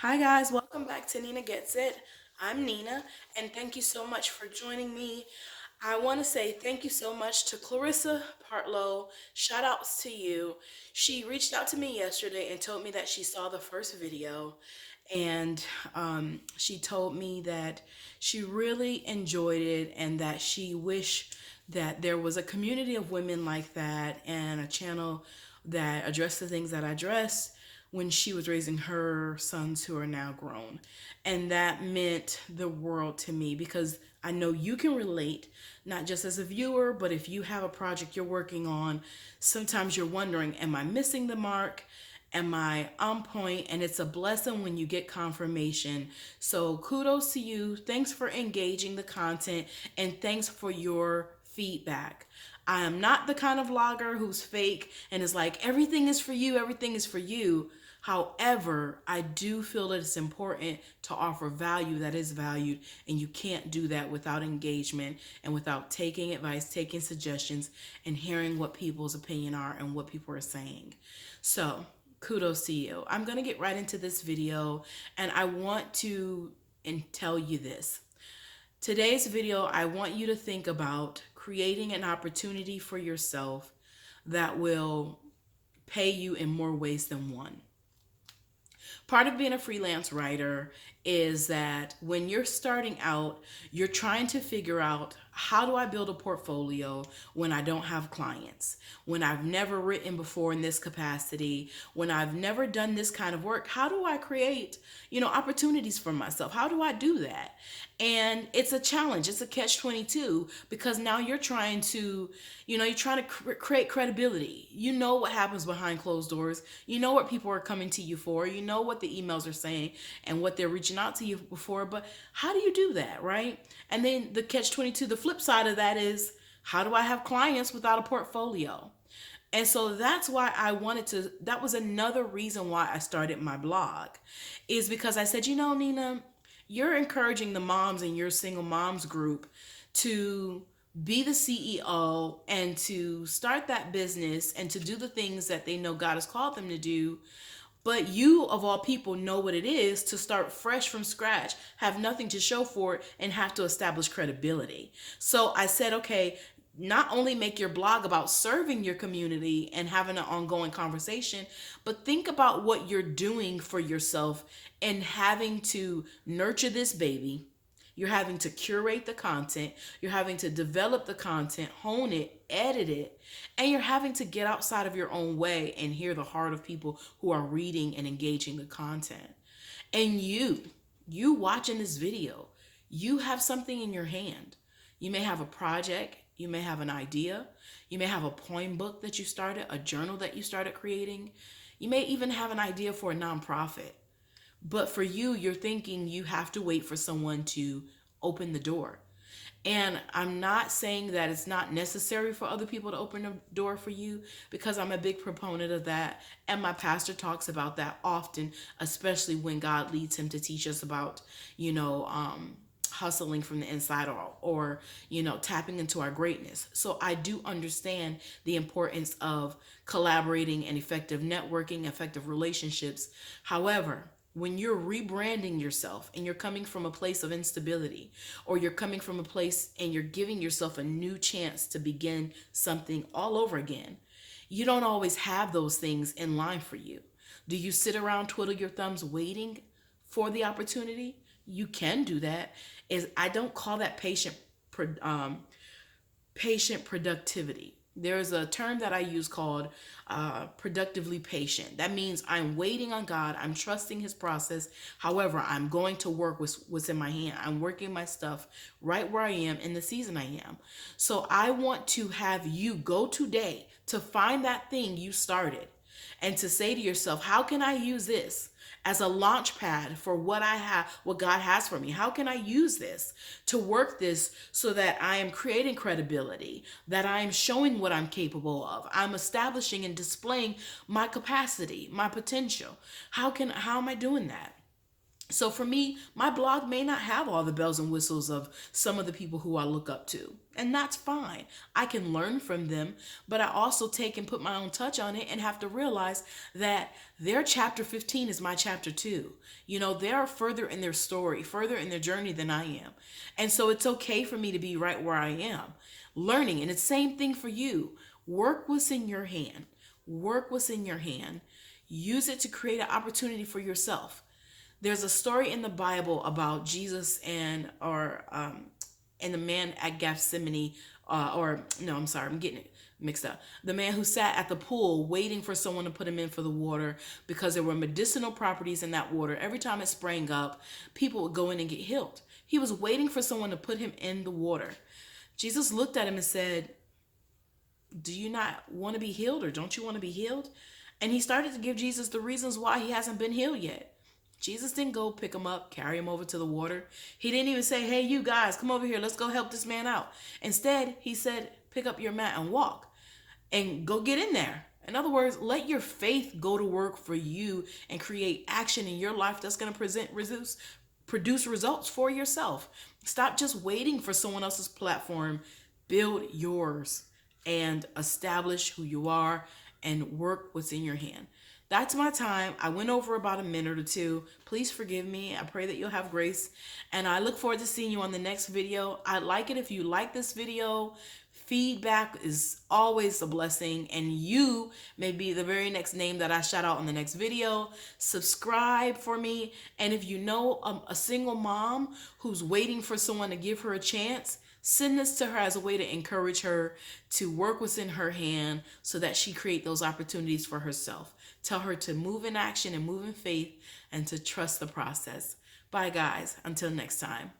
Hi guys, welcome back to Nina Gets It. I'm Nina, and thank you so much for joining me. I want to say thank you so much to Clarissa Partlow. Shout outs to you. She reached out to me yesterday and told me that she saw the first video, and she told me that she really enjoyed it and that she wished that there was a community of women like that and a channel that addressed the things that I addressed when she was raising her sons who are now grown. And that meant the world to me because I know you can relate, not just as a viewer, but if you have a project you're working on, sometimes you're wondering, am I missing the mark? Am I on point? And it's a blessing when you get confirmation. So kudos to you. Thanks for engaging the content and thanks for your feedback. I am not the kind of vlogger who's fake and is like, everything is for you, everything is for you. However, I do feel that it's important to offer value that is valued, and you can't do that without engagement and without taking advice, taking suggestions, and hearing what people's opinion are and what people are saying. So, kudos to you. I'm going to get right into this video, and I want to tell you this. Today's video, I want you to think about creating an opportunity for yourself that will pay you in more ways than one. Part of being a freelance writer is that when you're starting out, you're trying to figure out, how do I build a portfolio when I don't have clients, when I've never written before in this capacity, when I've never done this kind of work? How do I create, opportunities for myself? How do I do that? And it's a challenge. It's a catch 22 because now you're trying to, you're trying to create credibility. You know what happens behind closed doors. You know what people are coming to you for. You know what the emails are saying and what they're reaching out to you for. But how do you do that, right? And then the catch 22, the flip side of that is, how do I have clients without a portfolio? And so that's why that was another reason why I started my blog, is because I said, Nina, you're encouraging the moms in your single moms group to be the CEO and to start that business and to do the things that they know God has called them to do. But you, of all people, know what it is to start fresh from scratch, have nothing to show for it, and have to establish credibility. So I said, okay, not only make your blog about serving your community and having an ongoing conversation, but think about what you're doing for yourself and having to nurture this baby. You're having to curate the content, you're having to develop the content, hone it, edit it, and you're having to get outside of your own way and hear the heart of people who are reading and engaging the content. And you watching this video, you have something in your hand. You may have a project, you may have an idea, you may have a poem book that you started, a journal that you started creating. You may even have an idea for a nonprofit. But for you, you're thinking you have to wait for someone to open the door. And I'm not saying that it's not necessary for other people to open the door for you, because I'm a big proponent of that. And my pastor talks about that often, especially when God leads him to teach us about, hustling from the inside, or tapping into our greatness. So I do understand the importance of collaborating and effective networking, effective relationships. However, when you're rebranding yourself and you're coming from a place of instability, or you're coming from a place and you're giving yourself a new chance to begin something all over again, you don't always have those things in line for you. Do you sit around, twiddle your thumbs, waiting for the opportunity? You can do that. Is I don't call that patient productivity. There's a term that I use called productively patient. That means I'm waiting on God. I'm trusting his process. However, I'm going to work with what's in my hand. I'm working my stuff right where I am in the season I am. So I want to have you go today to find that thing you started and to say to yourself, how can I use this as a launch pad for what I have, what God has for me? How can I use this to work this so that I am creating credibility, that I am showing what I'm capable of? I'm establishing and displaying my capacity, my potential. How am I doing that? So for me, my blog may not have all the bells and whistles of some of the people who I look up to. And that's fine. I can learn from them, but I also take and put my own touch on it and have to realize that their chapter 15 is my chapter 2. You know, they are further in their story, further in their journey than I am. And so it's okay for me to be right where I am, learning. And it's the same thing for you. Work what's in your hand. Work what's in your hand. Use it to create an opportunity for yourself. There's a story in the Bible about Jesus and the man at Gethsemane, or no, I'm sorry, I'm getting it mixed up. The man who sat at the pool waiting for someone to put him in for the water because there were medicinal properties in that water. Every time it sprang up, people would go in and get healed. He was waiting for someone to put him in the water. Jesus looked at him and said, "Do you not want to be healed, or don't you want to be healed?" And he started to give Jesus the reasons why he hasn't been healed yet. Jesus didn't go pick him up, carry him over to the water. He didn't even say, "Hey, you guys, come over here. Let's go help this man out." Instead, he said, "Pick up your mat and walk and go get in there." In other words, let your faith go to work for you and create action in your life that's going to produce results for yourself. Stop just waiting for someone else's platform. Build yours and establish who you are and work what's in your hand. That's my time. I went over about a minute or two. Please forgive me. I pray that you'll have grace. And I look forward to seeing you on the next video. I'd like it if you like this video. Feedback is always a blessing, and you may be the very next name that I shout out in the next video. Subscribe for me. And if you know a single mom who's waiting for someone to give her a chance, send this to her as a way to encourage her to work what's in her hand so that she create those opportunities for herself. Tell her to move in action and move in faith and to trust the process. Bye, guys. Until next time.